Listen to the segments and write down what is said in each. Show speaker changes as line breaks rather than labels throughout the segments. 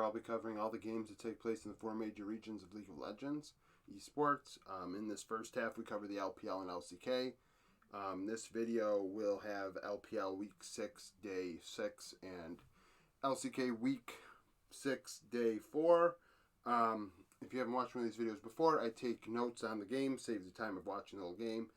I'll be covering all the games that take place in the 4 major regions of League of Legends esports. In this first half, we cover the LPL and LCK. This video will have LPL Week 6, Day 6, and LCK Week 6, Day 4. If you haven't watched one of these videos before, I take notes on the game, saves the time of watching the whole game.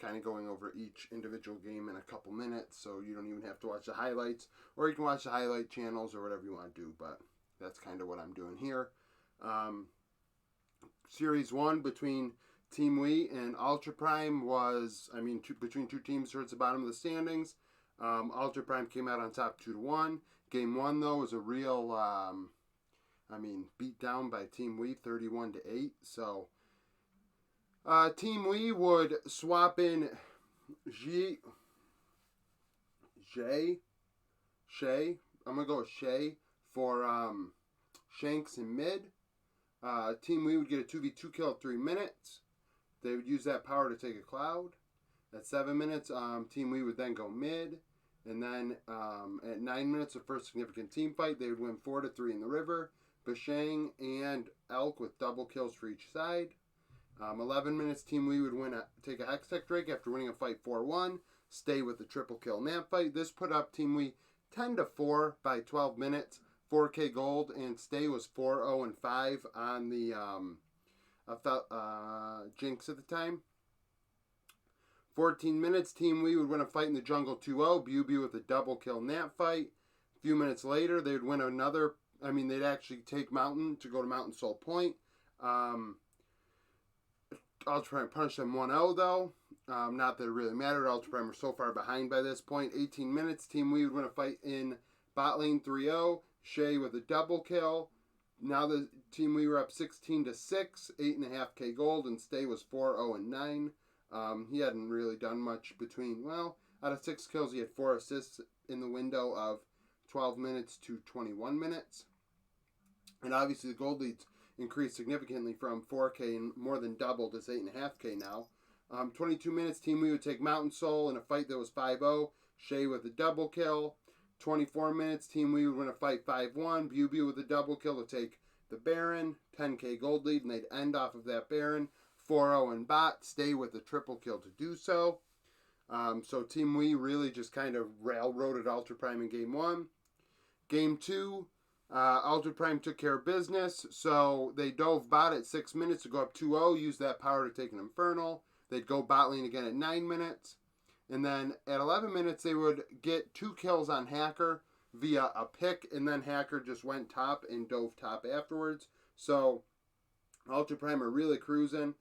Kind of going over each individual game in a couple minutes, so you don't even have to watch the highlights, or you can watch the highlight channels or whatever you want to do, but that's kind of what I'm doing here. Series 1 between Team Wii and Ultra Prime was, between two teams towards the bottom of the standings. Ultra Prime came out on top 2-1. Game 1, though, was a real, beat down by Team Wii, 31-8, so... Team Wii would swap in Shay. I'm going to go with Shay for Shanks in mid. Team Wii would get a 2v2 kill at 3 minutes. They would use that power to take a cloud. At 7 minutes, Team Wii would then go mid. And then at 9 minutes, the first significant team fight, they would win 4-3 in the river. Bashang and Elk with double kills for each side. 11 minutes, Team Wii would take a Hextech Drake after winning a fight 4-1. Stay with the triple kill in that fight. This put up Team Wii 10-4 by 12 minutes. 4K gold, and Stay was 4-0-5 on the Jinx at the time. 14 minutes, Team Wii would win a fight in the jungle 2-0. BUB with a double kill in that fight. A few minutes later, they would win another. They'd actually take Mountain to go to Mountain Soul Point. Ultra Prime punished them 1-0 though. Not that it really mattered. Ultra Prime were so far behind by this point. 18 minutes. Team Wii would win a fight in bot lane 3-0. Shay with a double kill. Now the Team Wii were up 16-6. 8.5k gold. And Stay was 4-0-9. He hadn't really done much between, out of 6 kills, he had 4 assists in the window of 12 minutes to 21 minutes. And obviously the gold leads increased significantly from 4K and more than doubled. It's 8.5K now. 22 minutes, Team Wii would take Mountain Soul in a fight that was 5-0. Shay with a double kill. 24 minutes, Team Wii would win a fight 5-1. BUB with a double kill to take the Baron. 10K gold lead, and they'd end off of that Baron. 4-0 in bot. Stay with a triple kill to do so. So Team Wii really just kind of railroaded Ultra Prime in Game 1. Game 2, Ultra Prime took care of business, so they dove bot at 6 minutes to go up 2-0, use that power to take an Infernal. They'd go bot lane again at 9 minutes. And then at 11 minutes, they would get 2 kills on Hacker via a pick, and then Hacker just went top and dove top afterwards. So Ultra Prime are really cruising.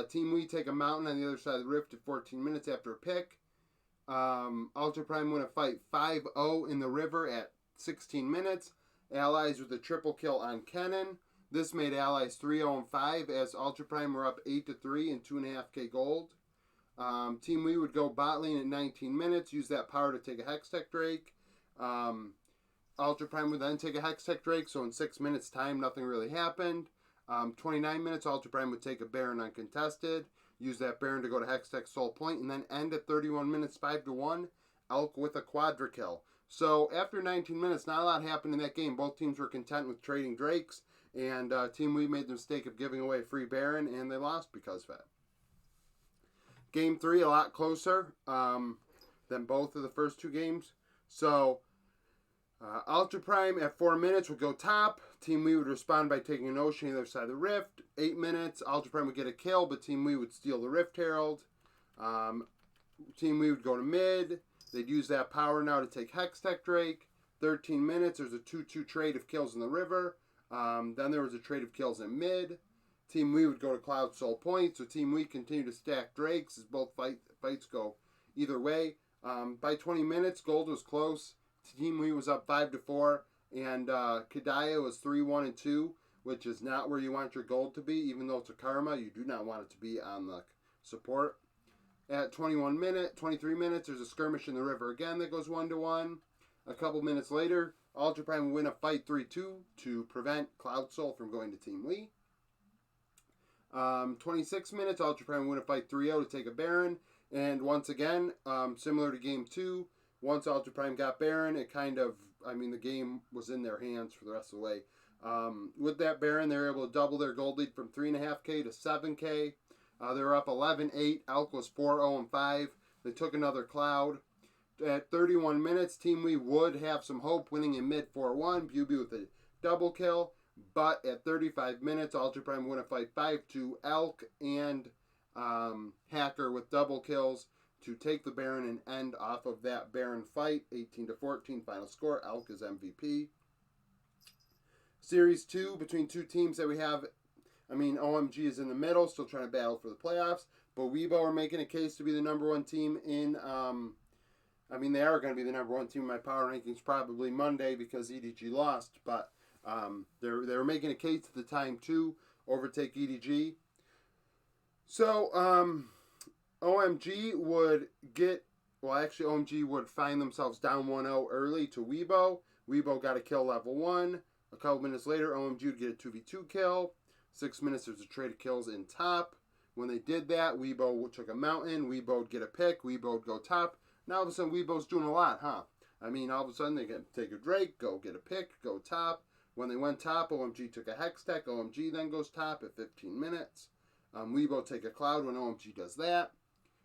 Team Wii take a Mountain on the other side of the rift at 14 minutes after a pick. Ultra Prime win a fight 5-0 in the river at 16 minutes. Allies with a triple kill on Kennen. This made Allies 3-0-5 as Ultra Prime were up 8-3 and 2.5k gold. Team Wii would go bot lane at 19 minutes, use that power to take a Hextech Drake. Ultra Prime would then take a Hextech Drake, so in 6 minutes time nothing really happened. 29 minutes, Ultra Prime would take a Baron uncontested, use that Baron to go to Hextech Soul Point, and then end at 31 minutes 5-1, Elk with a Quadra kill. So after 19 minutes, not a lot happened in that game. Both teams were content with trading Drakes, and Team Wii made the mistake of giving away a free Baron, and they lost because of it. Game 3, a lot closer than both of the first 2 games. So Ultra Prime at 4 minutes would go top. Team Wii would respond by taking an Ocean on the other side of the rift. 8 minutes, Ultra Prime would get a kill, but Team Wii would steal the Rift Herald. Team Wii would go to mid. They'd use that power now to take Hextech Drake. 13 minutes, there's a 2-2 trade of kills in the river. Then there was a trade of kills in mid. Team Wii would go to Cloud Soul Point, so Team Wii continued to stack Drakes as both fights go either way. By 20 minutes, gold was close. Team Wii was up 5-4, and Kadaya was 3-1-2, which is not where you want your gold to be. Even though it's a Karma, you do not want it to be on the support. At 23 minutes, there's a skirmish in the river again that goes 1-1. A couple minutes later, Ultra Prime will win a fight 3-2 to prevent Cloud Soul from going to Team Wii. 26 minutes, Ultra Prime will win a fight 3-0 to take a Baron. And once again, similar to Game 2, once Ultra Prime got Baron, it kind of the game was in their hands for the rest of the way. With that Baron, they were able to double their gold lead from 3.5K to 7K. They were up 11-8. Elk was 4-0-5. They took another cloud. At 31 minutes, Team Wee would have some hope winning in mid 4-1. Buby with a double kill. But at 35 minutes, Ultra Prime win a fight 5-2. Elk and Hacker with double kills to take the Baron and end off of that Baron fight. 18-14 final score. Elk is MVP. Series 2 between two teams that we have. OMG is in the middle, still trying to battle for the playoffs. But Weibo are making a case to be the number one team in. They are going to be the number one team in my power rankings probably Monday because EDG lost. But they're making a case at the time to overtake EDG. So OMG would OMG would find themselves down 1-0 early to Weibo. Weibo got a kill level 1. A couple minutes later, OMG would get a 2v2 kill. 6 minutes, there's a trade of kills in top. When they did that, Weibo took a mountain. Weibo would get a pick. Weibo would go top. Now all of a sudden, Weibo's doing a lot, huh? All of a sudden, they can take a Drake, go get a pick, go top. When they went top, OMG took a Hex Tech. OMG then goes top at 15 minutes. Weibo take a cloud when OMG does that.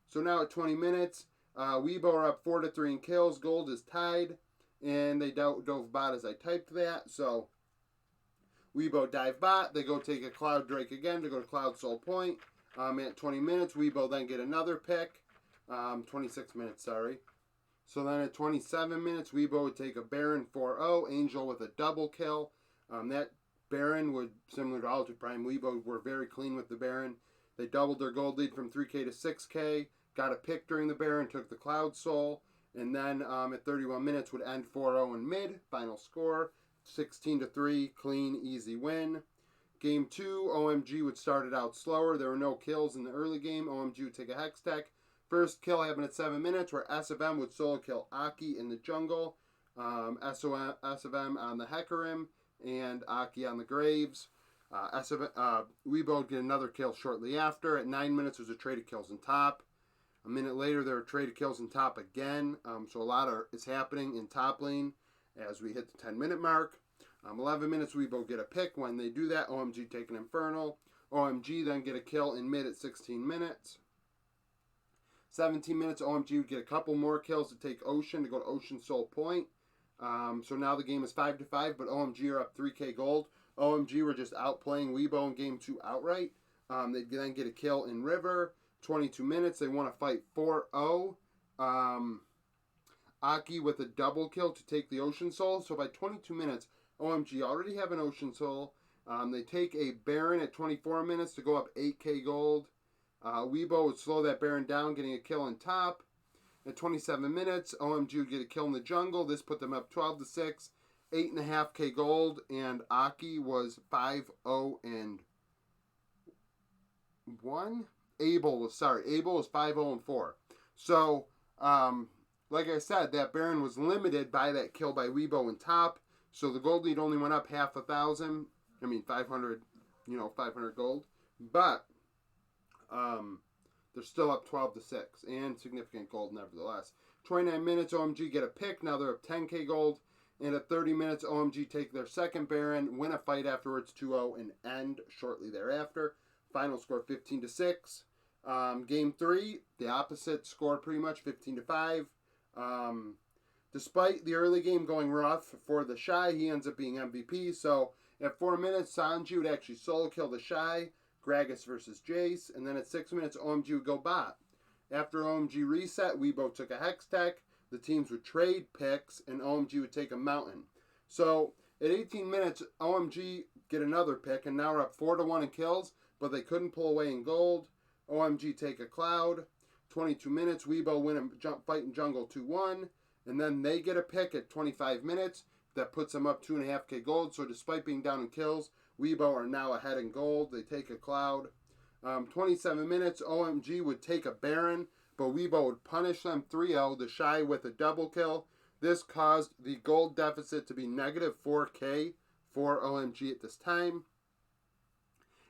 So now at 20 minutes, Weibo are up 4-3 in kills. Gold is tied. And they dove bot as I typed that. So Weibo dive bot. They go take a Cloud Drake again to go to Cloud Soul Point. At 20 minutes, Weibo then get another pick. 26 minutes, sorry. So then at 27 minutes, Weibo would take a Baron 4-0. Angel with a double kill. That Baron would, similar to Ultra Prime, Weibo were very clean with the Baron. They doubled their gold lead from 3K to 6K. Got a pick during the Baron, took the Cloud Soul. And then at 31 minutes would end 4-0 in mid. Final score, 16-3, clean, easy win. Game 2, OMG would start it out slower. There were no kills in the early game. OMG would take a Hex Tech. First kill happened at 7 minutes where SFM would solo kill Aki in the jungle. SFM on the Hecarim and Aki on the Graves. Weibo would get another kill shortly after. At 9 minutes, there was a trade of kills in top. A minute later, there were traded kills in top again. So a lot is happening in top lane as we hit the 10-minute mark. 11 minutes, Weibo get a pick. When they do that, OMG take an Infernal. OMG then get a kill in mid at 16 minutes. 17 minutes, OMG would get a couple more kills to take Ocean to go to Ocean Soul Point. So now the game is 5-5, but OMG are up 3K gold. OMG were just outplaying Weibo in game 2 outright. They then get a kill in River. 22 minutes, they want to fight 4-0. Aki with a double kill to take the Ocean Soul. So by 22 minutes, OMG already have an Ocean Soul. They take a Baron at 24 minutes to go up 8K gold. Weibo would slow that Baron down, getting a kill in top. At 27 minutes, OMG would get a kill in the jungle. This put them up 12-6, 8.5K gold, and Aki was 5-0-1. Abel was 5-0-4. So, like I said, that Baron was limited by that kill by Weibo in top. So the gold lead only went up 500. 500 gold. But they're still up 12-6 and significant gold nevertheless. 29 minutes, OMG get a pick. Now they're up 10K gold. And at 30 minutes, OMG take their second Baron, win a fight afterwards 2-0, and end shortly thereafter. Final score 15-6. Game 3, the opposite score pretty much, 15-5. Despite the early game going rough for the Shy, he ends up being MVP. So at 4 minutes, Sanji would actually solo kill the Shy. Gragas versus Jace. And then at 6 minutes, OMG would go bot. After OMG reset, Weibo took a Hex Tech. The teams would trade picks, and OMG would take a Mountain. So at 18 minutes, OMG get another pick, and now we're up 4-1 in kills, but they couldn't pull away in gold. OMG take a Cloud. 22 minutes, Weibo win a fight in jungle 2-1. And then they get a pick at 25 minutes. That puts them up 2.5K gold. So despite being down in kills, Weibo are now ahead in gold. They take a Cloud. 27 minutes, OMG would take a Baron, but Weibo would punish them 3-0. The Shy with a double kill. This caused the gold deficit to be negative 4K for OMG at this time.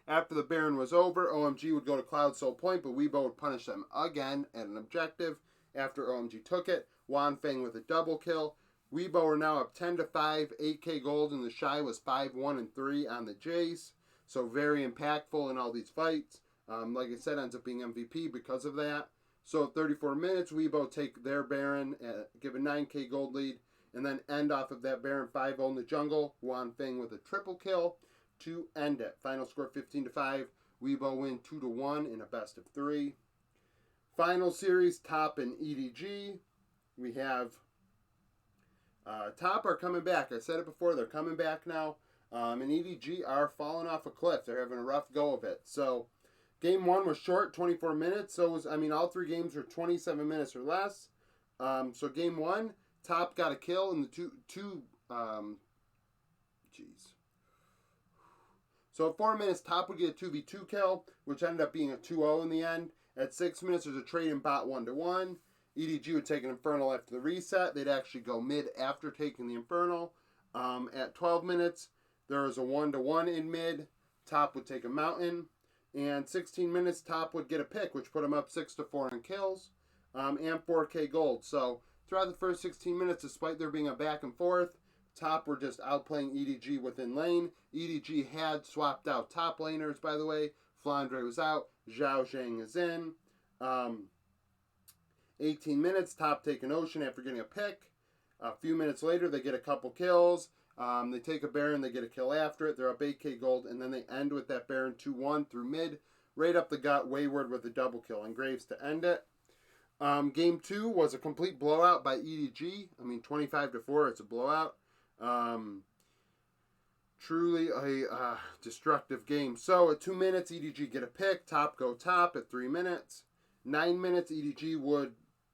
After the Baron was over, OMG would go to Cloud Soul Point, but Weibo would punish them again at an objective after OMG took it. Wanfeng with a double kill. Weibo are now up 10-5, 8K gold, and the Shy was 5-1-3 on the Jace. So very impactful in all these fights. Like I said, ends up being MVP because of that. So at 34 minutes, Weibo take their Baron, give a 9K gold lead, and then end off of that Baron 5-0 in the jungle. Wan Feng with a triple kill to end it. Final score 15-5. Weibo win 2-1 in a best of 3. Final series, Top and EDG. We have Top are coming back. I said it before, they're coming back now. And EDG are falling off a cliff. They're having a rough go of it. So game 1 was short, 24 minutes. So was, all 3 games were 27 minutes or less. So game 1, Top got a kill in the So at 4 minutes, Top would get a 2v2 kill, which ended up being a 2-0 in the end. At 6 minutes, there's a trade in bot 1-1. EDG would take an Infernal after the reset. They'd actually go mid after taking the Infernal. At 12 minutes, there was a 1-1 in mid. Top would take a Mountain. And 16 minutes, Top would get a pick, which put him up 6-4 in kills. And 4K gold. So throughout the first 16 minutes, despite there being a back and forth, Top were just outplaying EDG within lane. EDG had swapped out top laners, by the way. Flandre was out. Zhao Zhang is in. 18 minutes, Top take an Ocean after getting a pick. A few minutes later, they get a couple kills. They take a Baron, they get a kill after it. They're up 8K gold, and then they end with that Baron 2-1 through mid. Right up the gut, Wayward with a double kill and Graves to end it. Game 2 was a complete blowout by EDG. 25-4, it's a blowout. Truly a destructive game. So at 2 minutes, EDG get a pick. Top go top at 3 minutes. 9 minutes, EDG would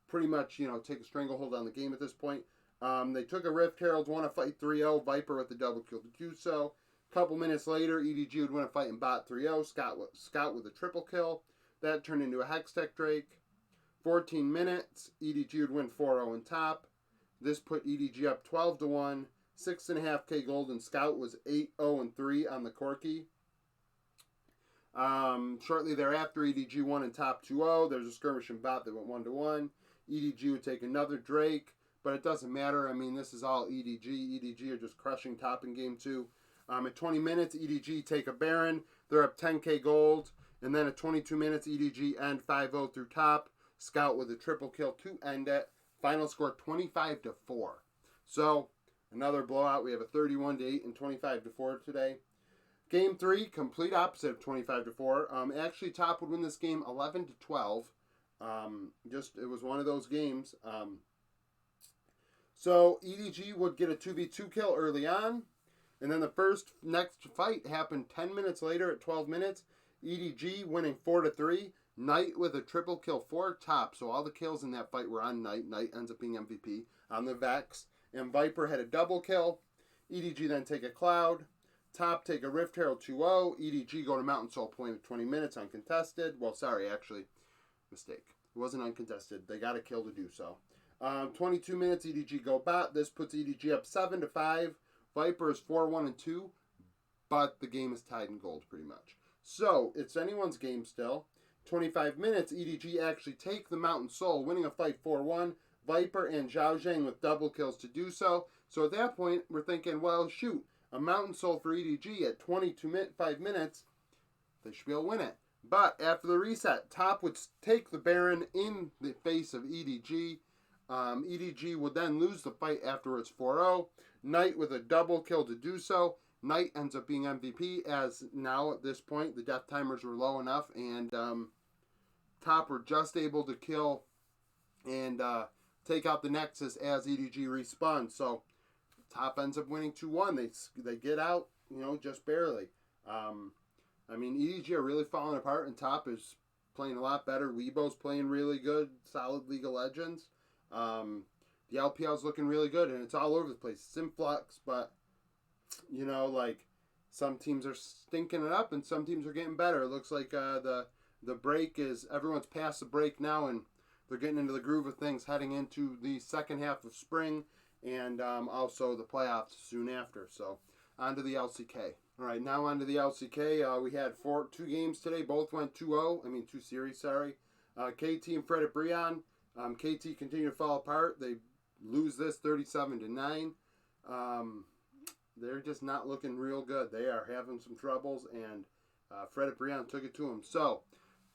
pretty much, take a stranglehold on the game at this point. They took a Rift Herald, won a fight 3-0. Viper with the double kill to do so. A couple minutes later, EDG would win a fight in bot 3-0. Scout with a triple kill. That turned into a Hextech Drake. 14 minutes, EDG would win 4-0 in top. This put EDG up 12-1. 6.5K gold, and Scout was 8-0-3 on the Corki. Shortly thereafter, EDG won in top 2-0. There's a skirmish in bot that went 1-1. EDG would take another Drake, but it doesn't matter. This is all EDG. EDG are just crushing top in game 2. At 20 minutes, EDG take a Baron. They're up 10K gold. And then at 22 minutes, EDG end 5-0 through top. Scout with a triple kill to end it. Final score 25-4. So another blowout. We have a 31-8 and 25-4 today. Game 3, complete opposite of 25-4. Actually, Top would win this game 11-12. It was one of those games. So EDG would get a 2v2 kill early on. And then the next fight happened 10 minutes later at 12 minutes. EDG winning 4-3. Knight with a triple kill for Top. So all the kills in that fight were on Knight. Knight ends up being MVP on the Vex. And Viper had a double kill. EDG then take a Cloud. Top take a Rift Herald 2-0. EDG go to Mountain Soul point at 20 minutes uncontested. Well, sorry, actually. Mistake. It wasn't uncontested. They got a kill to do so. 22 minutes, EDG go bot. This puts EDG up 7-5. Viper is 4-1-2. But the game is tied in gold pretty much. So, it's anyone's game still. 25 minutes, EDG actually take the Mountain Soul, winning a fight 4-1. Viper and Zhao Zhang with double kills to do so. So at that point, we're thinking, well, shoot, a Mountain Soul for EDG at 5 minutes, they should be able to win it. But after the reset, Top would take the Baron in the face of EDG. EDG would then lose the fight afterwards 4-0. Knight with a double kill to do so. Knight ends up being MVP, as now at this point the death timers were low enough, and Top were just able to kill and take out the Nexus as EDG respawns. So Top ends up winning 2-1. They get out, just barely. EDG are really falling apart, and Top is playing a lot better. Weibo's playing really good, solid League of Legends. The LPL's looking really good, and it's all over the place. It's in flux, but some teams are stinking it up, and some teams are getting better. It looks like the break is, everyone's past the break now, and they're getting into the groove of things heading into the second half of spring, and also the playoffs soon after. So on to the LCK. All right, now on to the LCK. We had 2 games today. Both went 2-0. 2 series, sorry. KT and Fred at Brion. KT continue to fall apart. They, lose this 37-9. They're just not looking real good. They are having some troubles, and Fred Brian took it to him. So,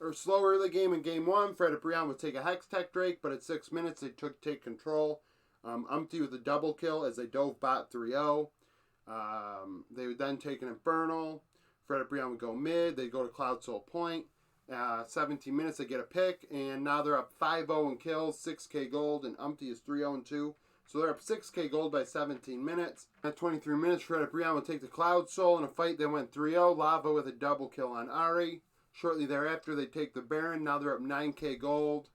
a slow early game in game 1. Fred Brian would take a Hex Tech Drake, but at 6 minutes they take control. Umpty with a double kill as they dove bot 3-0. They would then take an Infernal. Fred Brian would go mid. They'd go to Cloud Soul Point. 17 minutes they get a pick, and now they're up 5-0 in kills, 6k gold, and Umpty is 3-0-2. So they're up 6k gold by 17 minutes. At 23 minutes, Fred Brian would take the Cloud Soul in a fight that went 3-0. Lava with a double kill on Ari. Shortly thereafter, they take the Baron. Now they're up 9k gold.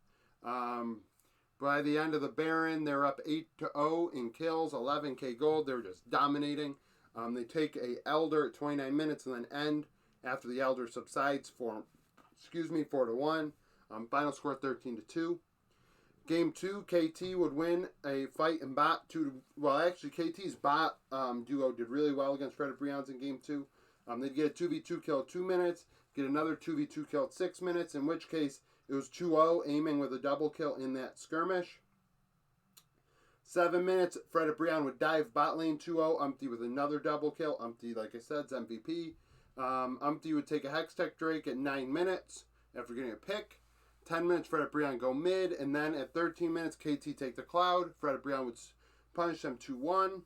By the end of the Baron, they're up 8-0 in kills, 11k gold. They're just dominating. They take a Elder at 29 minutes and then end after the Elder subsides 4-1. Final score 13-2. Game 2, KT would win a fight in bot 2. Well, actually, KT's bot duo did really well against Fred Brian's in Game 2. They'd get a 2v2 kill at 2 minutes, get another 2v2 kill at 6 minutes, in which case it was 2-0, aiming with a double kill in that skirmish. 7 minutes, Fred Brian would dive bot lane 2-0, Umpty with another double kill. Umpty, like I said, is MVP. Umpty would take a Hex Tech Drake at 9 minutes after getting a pick. 10 minutes, Fred Brian go mid, and then at 13 minutes, KT take the Cloud. Fred Brian would punish them 2-1.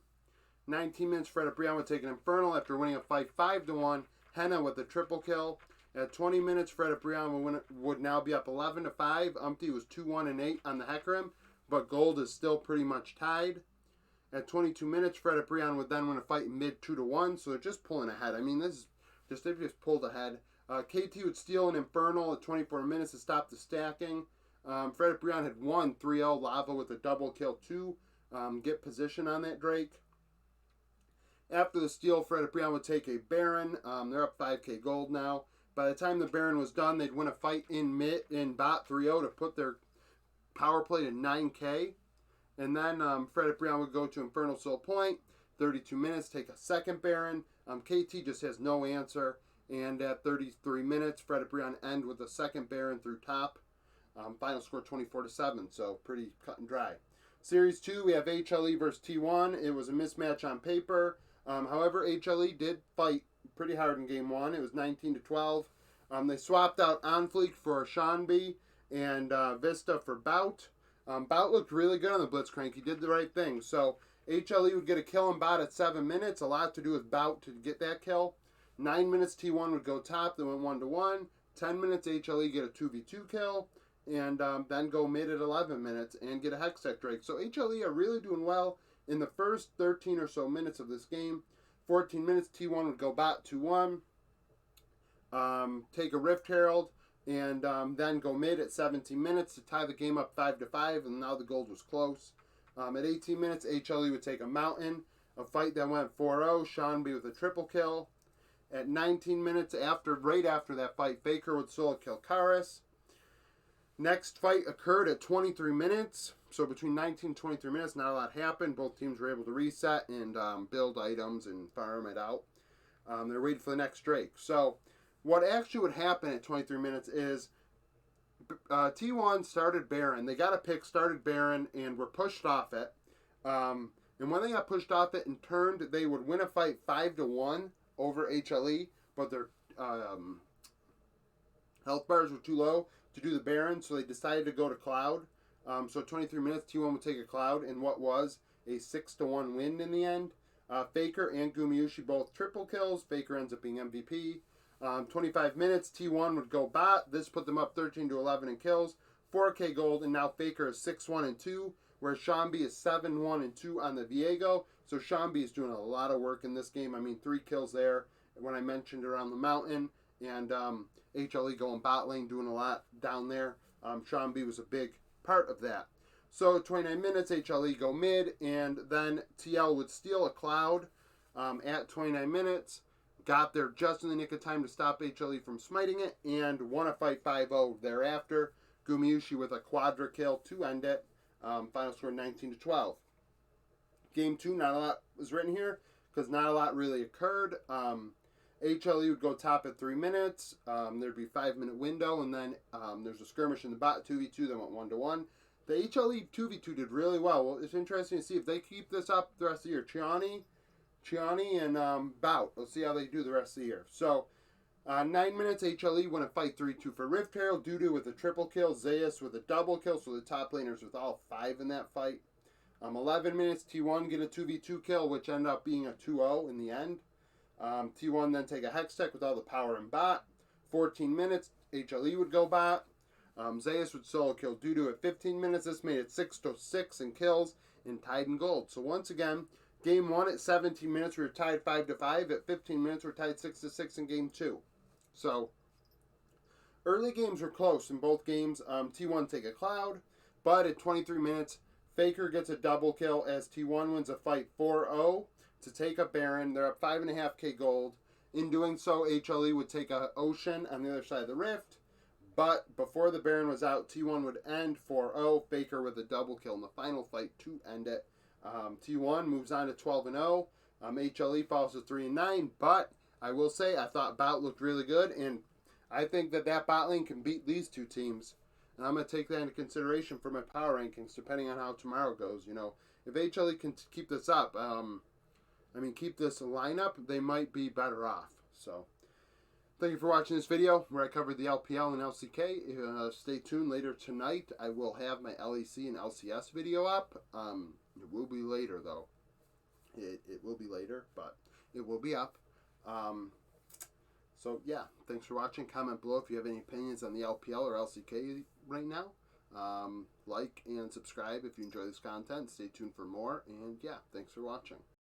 19 minutes, Fred Brian would take an Infernal after winning a fight 5-1. Henna with a triple kill. At 20 minutes, Fred Brian would now be up 11-5. Umpty was 2-1-8 on the Hecarim, but gold is still pretty much tied. At 22 minutes, Fred Brian would then win a fight mid 2-1, so they're just pulling ahead. I mean, this is just, they've just pulled ahead. KT would steal an Infernal at 24 minutes to stop the stacking. Fred Brian had won 3-0 Lava with a double kill to get position on that Drake. After the steal, Fred Brian would take a Baron. They're up 5k gold now. By the time the Baron was done, they'd win a fight in bot 3-0 to put their power play to 9k. And then Fred Brian would go to Infernal Soul Point. 32 minutes, take a second Baron. KT just has no answer. And at 33 minutes, Fred Brian end with a second Baron through top. Final score 24-7, so pretty cut and dry. Series 2, we have HLE versus T1. It was a mismatch on paper. However, HLE did fight pretty hard in Game 1. It was 19-12. They swapped out Onfleek for Shanbi and Vista for Bout. Bout looked really good on the Blitzcrank. He did the right thing. So HLE would get a kill in Bot at 7 minutes. A lot to do with Bout to get that kill. 9 minutes, T1 would go top. They went 1-1. 10 minutes, HLE get a 2v2 kill. And then go mid at 11 minutes and get a Hex Tech Drake. So HLE are really doing well in the first 13 or so minutes of this game. 14 minutes, T1 would go bot 2-1. Take a Rift Herald. And then go mid at 17 minutes to tie the game up 5-5. And now the gold was close. At 18 minutes, HLE would take a Mountain. A fight that went 4-0. Shanbi with a triple kill. At 19 minutes, right after that fight, Faker would solo kill Karis. Next fight occurred at 23 minutes. So between 19 and 23 minutes, not a lot happened. Both teams were able to reset and build items and farm it out. They're waiting for the next Drake. So what actually would happen at 23 minutes is T1 started Baron. They got a pick, started Baron, and were pushed off it. And when they got pushed off it and turned, they would win a fight 5-1 over HLE, but their health bars were too low to do the Baron, so they decided to go to Cloud. So 23 minutes, T1 would take a Cloud in what was a 6-1 win in the end. Faker and Gumayushi both triple kills. Faker ends up being MVP. 25 minutes, T1 would go bot. This put them up 13-11 in kills. 4k gold, and now Faker is 6-1-2, whereas Shanbi is 7-1-2 on the Viego. So Shanbi is doing a lot of work in this game. I mean, 3 kills there when I mentioned around the mountain. And HLE going bot lane, doing a lot down there. Shanbi was a big part of that. So 29 minutes, HLE go mid, and then TL would steal a Cloud at 29 minutes. Got there just in the nick of time to stop HLE from smiting it, and won a fight 5-0 thereafter. Gumayushi with a quadra kill to end it. Final score 19-12. Game 2, not a lot was written here, because not a lot really occurred. HLE would go top at 3 minutes. There'd be a 5-minute window, and then there's a skirmish in the bot, 2v2, that went 1-1. The HLE 2v2 did really well. Well, it's interesting to see if they keep this up the rest of the year. Chiani and Bout. We'll see how they do the rest of the year. So, 9 minutes, HLE won a fight 3-2 for Rift Herald. Dudu with a triple kill. Zeus with a double kill. So the top laners with all 5 in that fight. 11 minutes, T1 get a 2v2 kill, which ended up being a 2-0 in the end. T1 then take a Hex Tech with all the power in bot. 14 minutes, HLE would go bot. Zeus would solo kill Dudu at 15 minutes. This made it 6-6 in kills and tied in gold. So once again, game 1 at 17 minutes, we were tied 5-5. At 15 minutes, we're tied 6-6 in game 2. So early games were close in both games. T1 take a Cloud, but at 23 minutes, Faker gets a double kill as T1 wins a fight 4-0 to take a Baron. They're up 5.5k gold. In doing so, HLE would take a Ocean on the other side of the Rift. But before the Baron was out, T1 would end 4-0. Faker with a double kill in the final fight to end it. T1 moves on to 12-0. HLE falls to 3-9. But I will say, I thought Bout looked really good. And I think that bot lane can beat these two teams. And I'm going to take that into consideration for my power rankings, depending on how tomorrow goes. You know, if HLE can keep this up, keep this lineup, they might be better off. So, thank you for watching this video where I covered the LPL and LCK. Stay tuned later tonight. I will have my LEC and LCS video up. It will be later, though. It will be later, but it will be up. So, yeah, thanks for watching. Comment below if you have any opinions on the LPL or LCK right now. Like and subscribe if you enjoy this content. Stay tuned for more. And, yeah, thanks for watching.